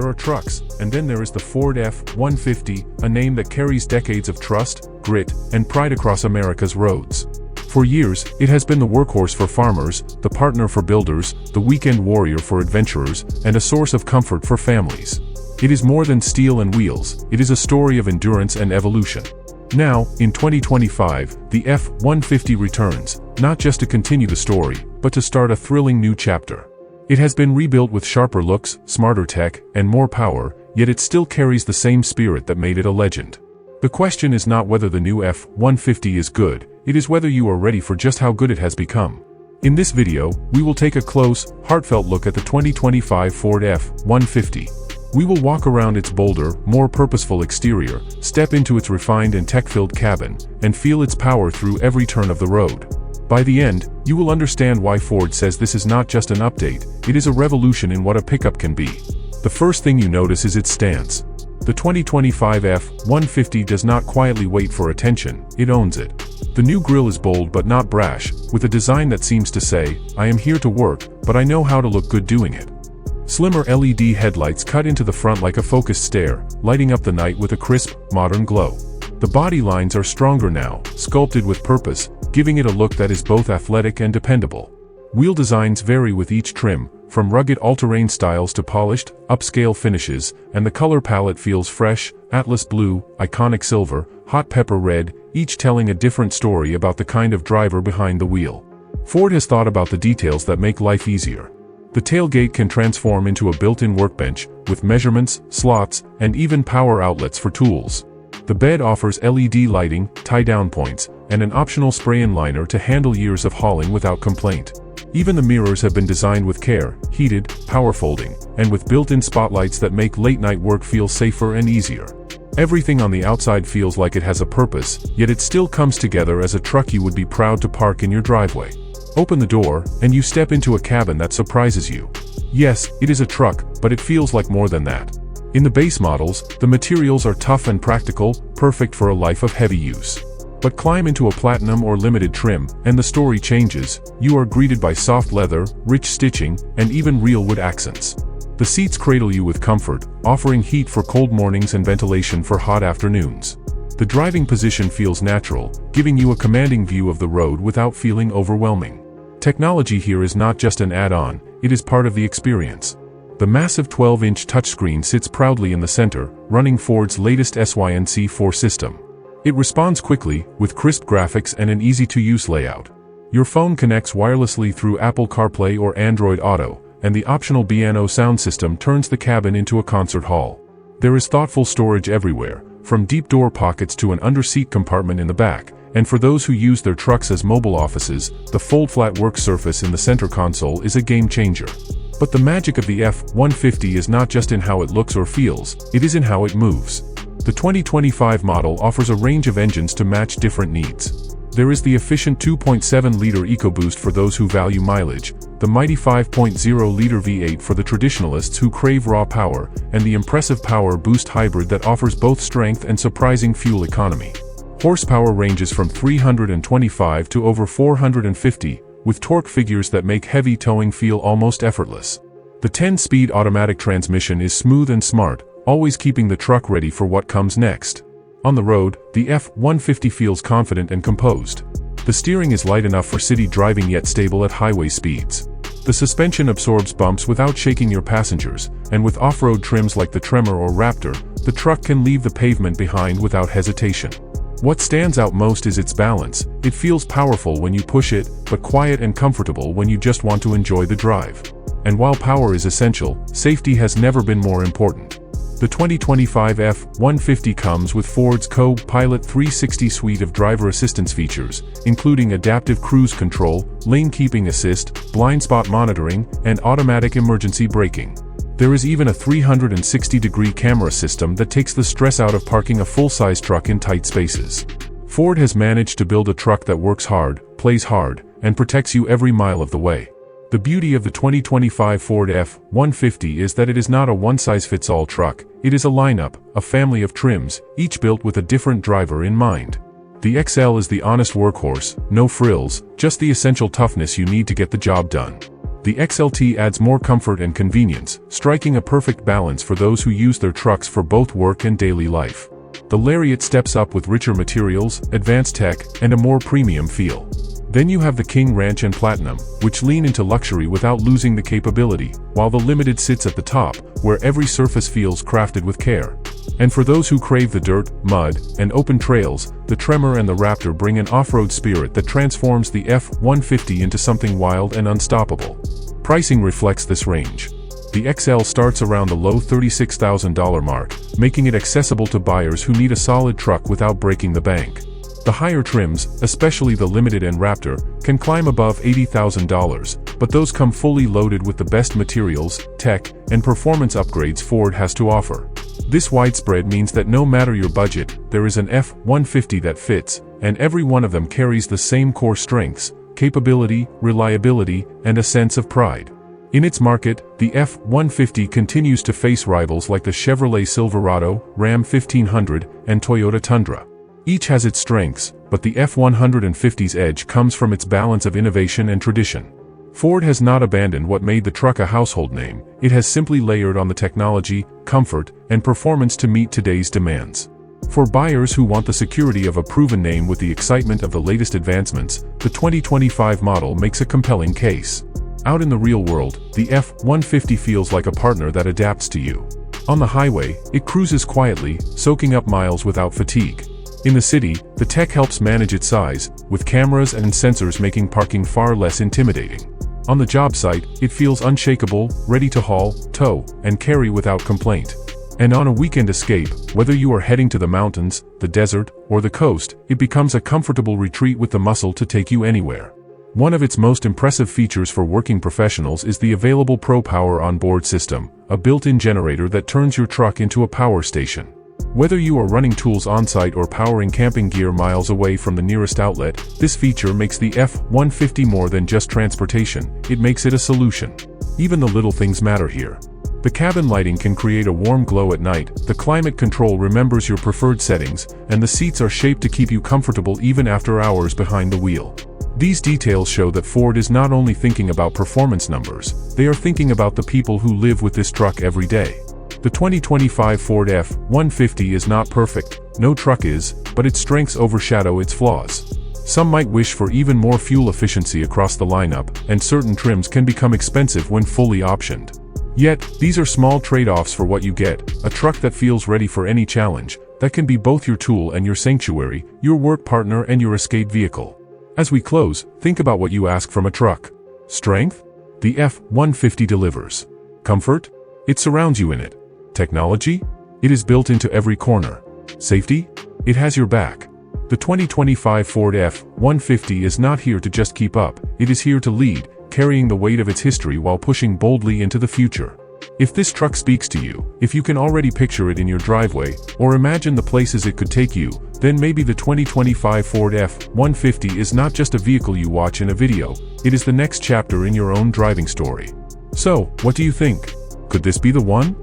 there are trucks, and then there is the Ford F-150, a name that carries decades of trust, grit, and pride across America's roads. For years, it has been the workhorse for farmers, the partner for builders, the weekend warrior for adventurers, and a source of comfort for families. It is more than steel and wheels, it is a story of endurance and evolution. Now, in 2025, the F-150 returns, not just to continue the story, but to start a thrilling new chapter. It has been rebuilt with sharper looks, smarter tech, and more power, yet it still carries the same spirit that made it a legend. The question is not whether the new F-150 is good, it is whether you are ready for just how good it has become. In this video, we will take a close, heartfelt look at the 2025 Ford F-150. We will walk around its bolder, more purposeful exterior, step into its refined and tech-filled cabin, and feel its power through every turn of the road. By the end, you will understand why Ford says this is not just an update, it is a revolution in what a pickup can be. The first thing you notice is its stance. The 2025 F-150 does not quietly wait for attention, it owns it. The new grille is bold but not brash, with a design that seems to say, I am here to work, but I know how to look good doing it. Slimmer LED headlights cut into the front like a focused stare, lighting up the night with a crisp, modern glow. The body lines are stronger now, sculpted with purpose, giving it a look that is both athletic and dependable. Wheel designs vary with each trim, from rugged all-terrain styles to polished, upscale finishes, and the color palette feels fresh, Atlas blue, iconic silver, hot pepper red, each telling a different story about the kind of driver behind the wheel. Ford has thought about the details that make life easier. The tailgate can transform into a built-in workbench, with measurements, slots, and even power outlets for tools. The bed offers LED lighting, tie-down points, and an optional spray-in liner to handle years of hauling without complaint. Even the mirrors have been designed with care, heated, power folding, and with built-in spotlights that make late-night work feel safer and easier. Everything on the outside feels like it has a purpose, yet it still comes together as a truck you would be proud to park in your driveway. Open the door, and you step into a cabin that surprises you. Yes, it is a truck, but it feels like more than that. In the base models, the materials are tough and practical, perfect for a life of heavy use. But climb into a platinum or limited trim, and the story changes. You are greeted by soft leather, rich stitching, and even real wood accents. The seats cradle you with comfort, offering heat for cold mornings and ventilation for hot afternoons. The driving position feels natural, giving you a commanding view of the road without feeling overwhelming. Technology here is not just an add-on, it is part of the experience. The massive 12-inch touchscreen sits proudly in the center, running Ford's latest SYNC4 system. It responds quickly, with crisp graphics and an easy-to-use layout. Your phone connects wirelessly through Apple CarPlay or Android Auto, and the optional B&O sound system turns the cabin into a concert hall. There is thoughtful storage everywhere, from deep door pockets to an under-seat compartment in the back, and for those who use their trucks as mobile offices, the fold-flat work surface in the center console is a game-changer. But the magic of the F-150 is not just in how it looks or feels, it is in how it moves. The 2025 model offers a range of engines to match different needs. There is the efficient 2.7-liter EcoBoost for those who value mileage, the mighty 5.0-liter V8 for the traditionalists who crave raw power, and the impressive Power Boost hybrid that offers both strength and surprising fuel economy. Horsepower ranges from 325 to over 450, with torque figures that make heavy towing feel almost effortless. The 10-speed automatic transmission is smooth and smart, always keeping the truck ready for what comes next. On the road, the F-150 feels confident and composed. The steering is light enough for city driving yet stable at highway speeds. The suspension absorbs bumps without shaking your passengers, and with off-road trims like the Tremor or Raptor, the truck can leave the pavement behind without hesitation. What stands out most is its balance. It feels powerful when you push it, but quiet and comfortable when you just want to enjoy the drive. And while power is essential, safety has never been more important. The 2025 F-150 comes with Ford's Co-Pilot 360 suite of driver assistance features, including adaptive cruise control, lane keeping assist, blind spot monitoring, and automatic emergency braking. There is even a 360-degree camera system that takes the stress out of parking a full-size truck in tight spaces. Ford has managed to build a truck that works hard, plays hard, and protects you every mile of the way. The beauty of the 2025 Ford F-150 is that it is not a one-size-fits-all truck, it is a lineup, a family of trims, each built with a different driver in mind. The XL is the honest workhorse, no frills, just the essential toughness you need to get the job done. The XLT adds more comfort and convenience, striking a perfect balance for those who use their trucks for both work and daily life. The Lariat steps up with richer materials, advanced tech, and a more premium feel. Then you have the King Ranch and Platinum, which lean into luxury without losing the capability, while the Limited sits at the top, where every surface feels crafted with care. And for those who crave the dirt, mud, and open trails, the Tremor and the Raptor bring an off-road spirit that transforms the F-150 into something wild and unstoppable. Pricing reflects this range. The XL starts around the low $36,000 mark, making it accessible to buyers who need a solid truck without breaking the bank. The higher trims, especially the Limited and Raptor, can climb above $80,000, but those come fully loaded with the best materials, tech, and performance upgrades Ford has to offer. This widespread means that no matter your budget, there is an F-150 that fits, and every one of them carries the same core strengths, capability, reliability, and a sense of pride. In its market, the F-150 continues to face rivals like the Chevrolet Silverado, Ram 1500, and Toyota Tundra. Each has its strengths, but the F-150's edge comes from its balance of innovation and tradition. Ford has not abandoned what made the truck a household name, it has simply layered on the technology, comfort, and performance to meet today's demands. For buyers who want the security of a proven name with the excitement of the latest advancements, the 2025 model makes a compelling case. Out in the real world, the F-150 feels like a partner that adapts to you. On the highway, it cruises quietly, soaking up miles without fatigue. In the city, the tech helps manage its size, with cameras and sensors making parking far less intimidating. On the job site, it feels unshakable, ready to haul, tow, and carry without complaint. And on a weekend escape, whether you are heading to the mountains, the desert, or the coast, it becomes a comfortable retreat with the muscle to take you anywhere. One of its most impressive features for working professionals is the available Pro Power onboard system, a built-in generator that turns your truck into a power station. Whether you are running tools on-site or powering camping gear miles away from the nearest outlet, this feature makes the F-150 more than just transportation, it makes it a solution. Even the little things matter here. The cabin lighting can create a warm glow at night, the climate control remembers your preferred settings, and the seats are shaped to keep you comfortable even after hours behind the wheel. These details show that Ford is not only thinking about performance numbers, they are thinking about the people who live with this truck every day. The 2025 Ford F-150 is not perfect, no truck is, but its strengths overshadow its flaws. Some might wish for even more fuel efficiency across the lineup, and certain trims can become expensive when fully optioned. Yet, these are small trade-offs for what you get, a truck that feels ready for any challenge, that can be both your tool and your sanctuary, your work partner and your escape vehicle. As we close, think about what you ask from a truck. Strength? The F-150 delivers. Comfort? It surrounds you in it. Technology? It is built into every corner. Safety? It has your back. The 2025 Ford F-150 is not here to just keep up, it is here to lead, carrying the weight of its history while pushing boldly into the future. If this truck speaks to you, if you can already picture it in your driveway, or imagine the places it could take you, then maybe the 2025 Ford F-150 is not just a vehicle you watch in a video, it is the next chapter in your own driving story. So, what do you think? Could this be the one?